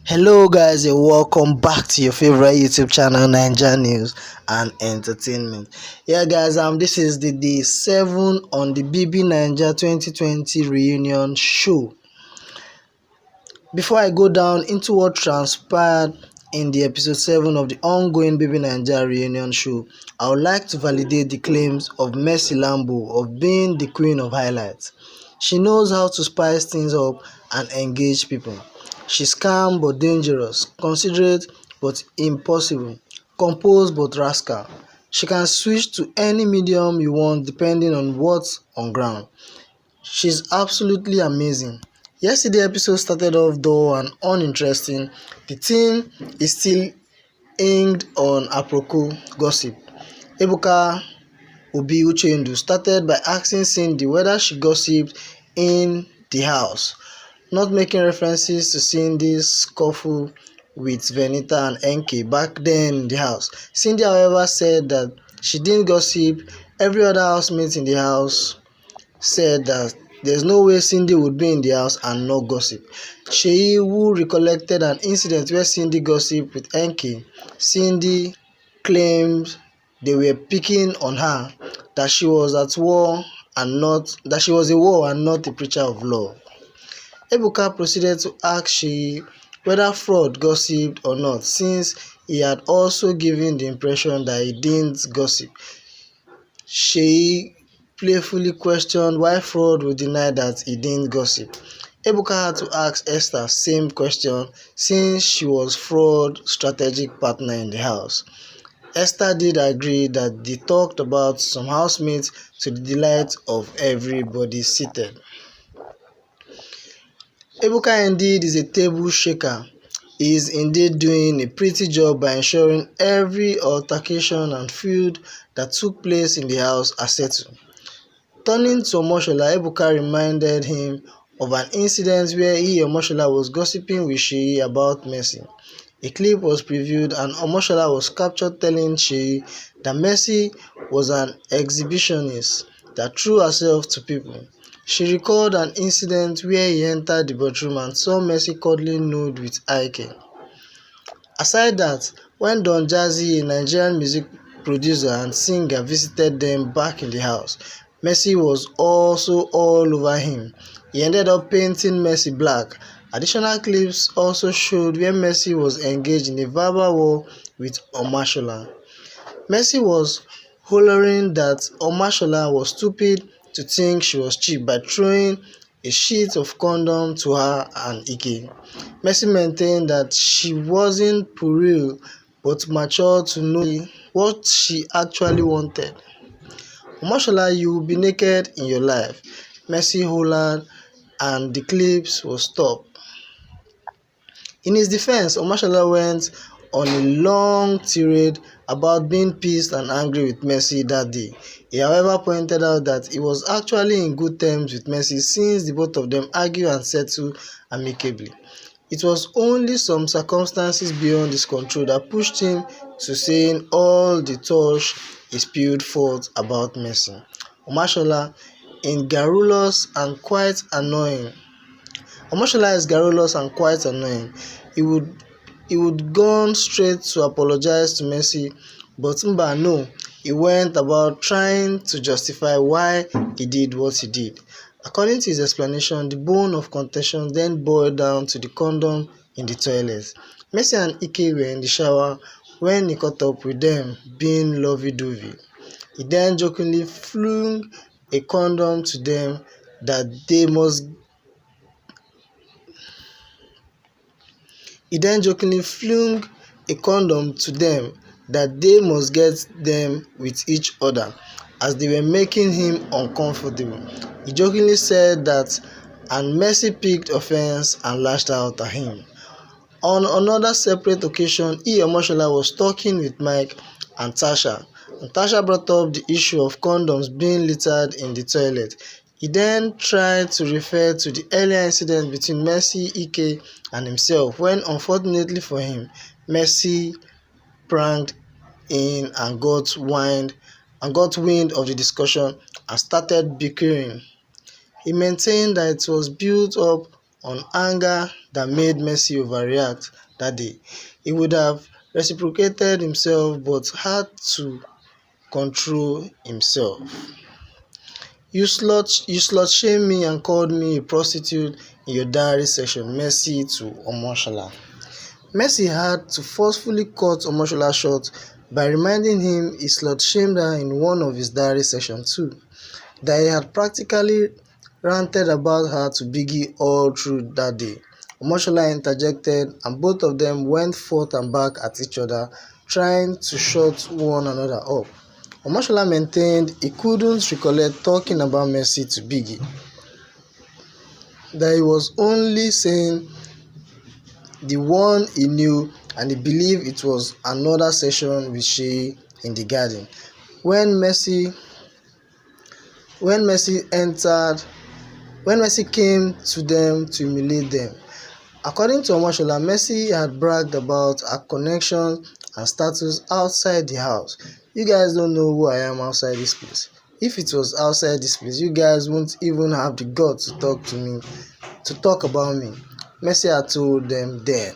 Hello guys and welcome back to your favorite YouTube channel Naija News and Entertainment. Yeah guys, this is the day 7 on the BBNaija 2020 reunion show. Before I go down into what transpired in the episode 7 of the ongoing BBNaija Reunion show, I would like to validate the claims of Mercy Lambo of being the queen of highlights. She knows how to spice things up and engage people. She's calm but dangerous, considerate but impossible, composed but rascal. She can switch to any medium you want depending on what's on ground. She's absolutely amazing. Yesterday episode started off dull and uninteresting. The team is still hinged on aproko gossip. Ebuka Obi-Uchedu started by asking Cindy whether she gossiped in the house, not making references to Cindy's scuffle with Venita and Enkay back then in the house. Cindy, however, said that she didn't gossip. Every other housemate in the house said that there's no way Cindy would be in the house and not gossip. Seyi, who recollected an incident where Cindy gossiped with Enkay, Cindy claimed they were picking on her, that she was at war and not that she was a war and not a preacher of love. Ebuka proceeded to ask Seyi whether Fraud gossiped or not, since he had also given the impression that he didn't gossip. Seyi playfully questioned why Fraud would deny that he didn't gossip. Ebuka had to ask Esther same question since she was Fraud's strategic partner in the house. Esther did agree that they talked about some housemates to the delight of everybody seated. Ebuka indeed is a table shaker. He is indeed doing a pretty job by ensuring every altercation and feud that took place in the house are settled. Turning to Omashola, Ebuka reminded him of an incident where Omashola was gossiping with Seyi about Mercy. A clip was previewed and Omashola was captured telling Seyi that Mercy was an exhibitionist that threw herself to people. She recalled an incident where he entered the bedroom and saw Mercy cuddling nude with Enkay. Aside that, when Don Jazzy, a Nigerian music producer and singer, visited them back in the house, Mercy was also all over him. He ended up painting Mercy black. Additional clips also showed where Mercy was engaged in a verbal war with Omashola. Mercy was hollering that Omashola was stupid to think she was cheap by throwing a sheet of condom to her and Ike. Mercy maintained that she wasn't puerile but mature to know what she actually wanted. Omashola, you will be naked in your life, Mercy hollered, and the clips was stopped. In his defense, Omashola went on a long tirade about being pissed and angry with Mercy that day. He however pointed out that he was actually in good terms with Mercy since the both of them argued and settled amicably. It was only some circumstances beyond his control that pushed him to saying all the touch he spewed forth about Mercy. Omashola, in garrulous and quite annoying. Omashola is garrulous and quite annoying. He would gone straight to apologize to Mercy, but Mba no, he went about trying to justify why he did what he did. According to his explanation, the bone of contention then boiled down to the condom in the toilet. Mercy and Ike were in the shower when he caught up with them being lovey-dovey. He then jokingly flung a condom to them that they must get them with each other as they were making him uncomfortable. He jokingly said that, and Mercy picked offense and lashed out at him. On another separate occasion, Omashola was talking with Mike and Tasha brought up the issue of condoms being littered in the toilet. He then tried to refer to the earlier incident between Mercy, Ike, and himself when, unfortunately for him, Mercy pranked in and got wind of the discussion and started bickering. He maintained that it was built up on anger that made Mercy overreact that day. He would have reciprocated himself but had to control himself. You slut shamed me and called me a prostitute in your diary session, Mercy to Omashola. Mercy had to forcefully cut Omashola short by reminding him he slut shamed her in one of his diary sessions too, that he had practically ranted about her to Biggie all through that day. Omashola interjected and both of them went forth and back at each other, trying to shut one another up. Omashola maintained he couldn't recollect talking about Mercy to Biggie, that he was only saying the one he knew and he believed it was another session with Seyi in the garden. When Mercy entered When Mercy came to them to humiliate them. According to Omashola, Mercy had bragged about her connections and status outside the house. You guys don't know who I am outside this place. If it was outside this place, you guys won't even have the guts to talk about me. Mercy had told them then.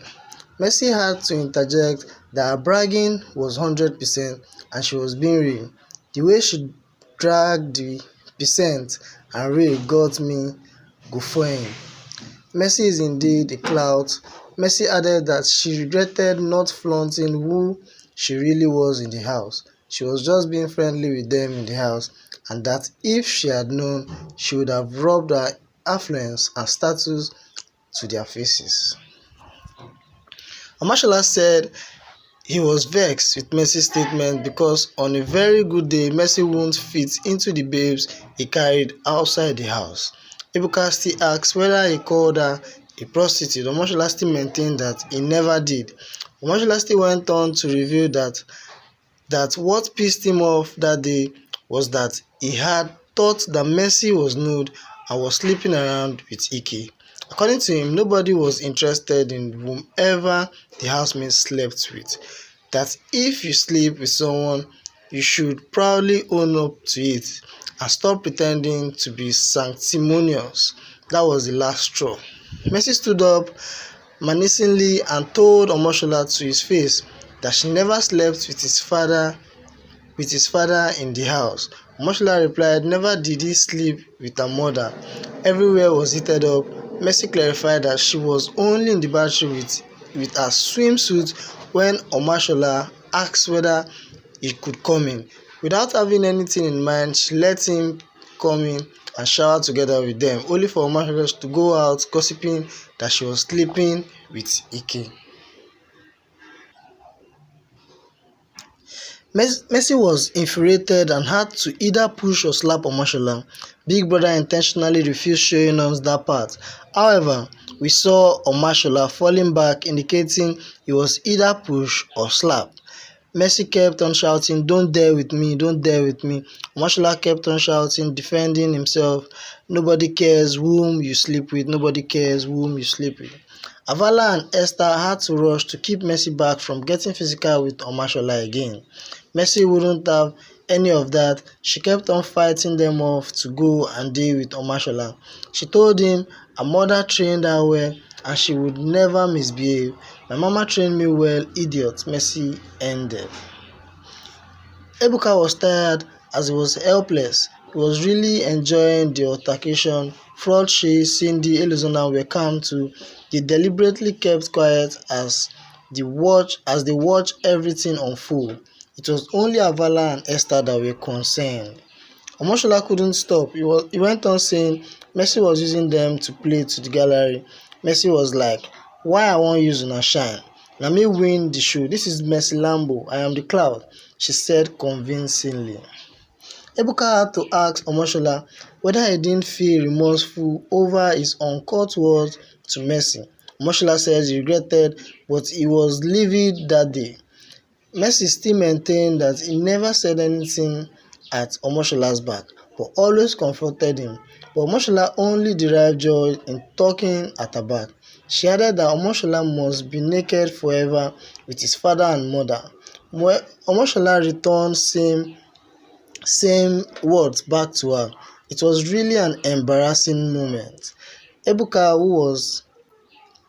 Mercy had to interject that her bragging was 100% and she was being real. The way she dragged the percent and real got me guffawing. Mercy is indeed a clout. Mercy added that she regretted not flaunting who she really was in the house. She was just being friendly with them in the house, and that if she had known, she would have rubbed her affluence and status to their faces. Omashola said he was vexed with Mercy's statement because on a very good day, Mercy won't fit into the babes he carried outside the house. Ebuka still asked whether he called her a prostitute. Omashola still maintained that he never did. Omashola still went on to reveal that what pissed him off that day was that he had thought that Mercy was nude and was sleeping around with Ike. According to him, nobody was interested in whomever the housemates slept with. That if you sleep with someone, you should proudly own up to it and stop pretending to be sanctimonious. That was the last straw. Mercy stood up menacingly and told Omashola to his face that she never slept with his father in the house. Omashola replied, never did he sleep with her mother. Everywhere was heated up. Mercy clarified that she was only in the bathroom with her swimsuit when Omashola asked whether he could come in. Without having anything in mind, she let him come in and shower together with them, only for Omashola to go out gossiping that she was sleeping with Ike. Mercy was infuriated and had to either push or slap Omashola. Big Brother intentionally refused showing us that part. However, we saw Omashola falling back, indicating he was either push or slap. Mercy kept on shouting, don't dare with me, don't dare with me. Omashola kept on shouting, defending himself, nobody cares whom you sleep with, nobody cares whom you sleep with. Avala and Esther had to rush to keep Mercy back from getting physical with Omashola again. Mercy wouldn't have any of that. She kept on fighting them off to go and deal with Omashola. She told him her mother trained her well and she would never misbehave. My mama trained me well, idiot, Mercy ended. Ebuka was tired as he was helpless. He was really enjoying the altercation. Fraud Seyi, Cindy, Elizona were calm too. They deliberately kept quiet as they watched everything unfold. It was only Avala and Esther that were concerned. Omashola couldn't stop. He went on saying Mercy was using them to play to the gallery. Mercy was like, why I wan use una shine? Na me win the show. This is Mercy Lambo. I am the cloud, she said convincingly. Ebuka had to ask Omashola whether he didn't feel remorseful over his uncouth words to Mercy. Omashola says he regretted, but he was livid that day. Mercy still maintained that he never said anything at Omashola's back, but always confronted him. But Omashola only derived joy in talking at her back. She added that Omashola must be naked forever with his father and mother. Omashola returned same words back to her. It was really an embarrassing moment. Ebuka,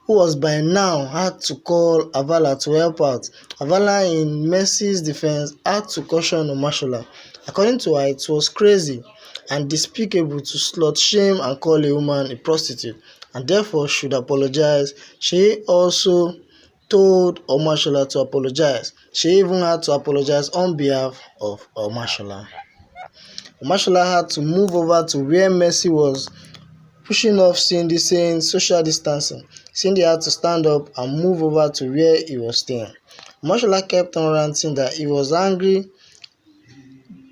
who was by now had to call Avala to help out. Avala, in Mercy's defense, had to caution Omashola. According to her, it was crazy and despicable to slut-shame and call a woman a prostitute, and therefore should apologize. She also told Omashola to apologize. She even had to apologize on behalf of Omashola. Omashola had to move over to where Mercy was, pushing off Cindy, saying social distancing. Cindy had to stand up and move over to where he was staying. Omashola kept on ranting that he was angry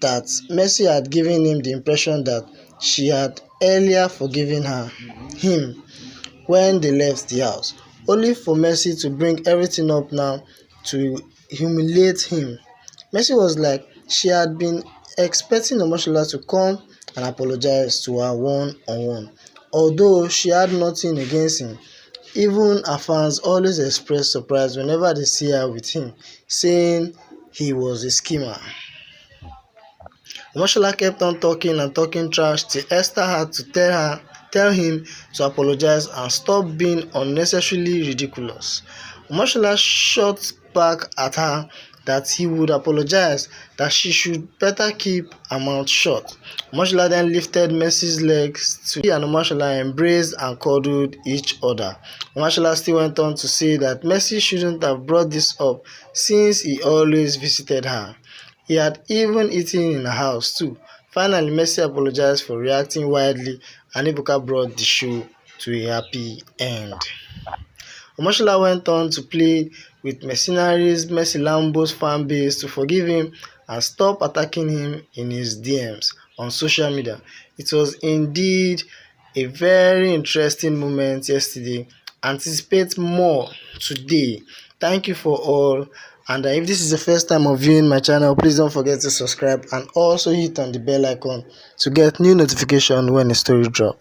that Mercy had given him the impression that she had earlier forgiven him when they left the house, only for Mercy to bring everything up now to humiliate him. Mercy was like she had been expecting Omashola to come and apologize to her one-on-one. Although she had nothing against him, even her fans always express surprise whenever they see her with him, saying he was a schemer. Omashola kept on talking and talking trash till Esther had to tell him to apologize and stop being unnecessarily ridiculous. Omashola shot back at her that he would apologize, that she should better keep her mouth shut. Omashola then lifted Mercy's legs to he and Omashola embraced and cuddled each other. Omashola still went on to say that Mercy shouldn't have brought this up since he always visited her. He had even eaten in her house too. Finally, Mercy apologized for reacting wildly, and Ebuka brought the show to a happy end. Omashola went on to plead with mercenaries Mercy Lambo's fan base to forgive him and stop attacking him in his DMs on social media. It was indeed a very interesting moment yesterday. Anticipate more today. Thank you for all. And if this is the first time of viewing my channel, please don't forget to subscribe and also hit on the bell icon to get new notification when a story drop.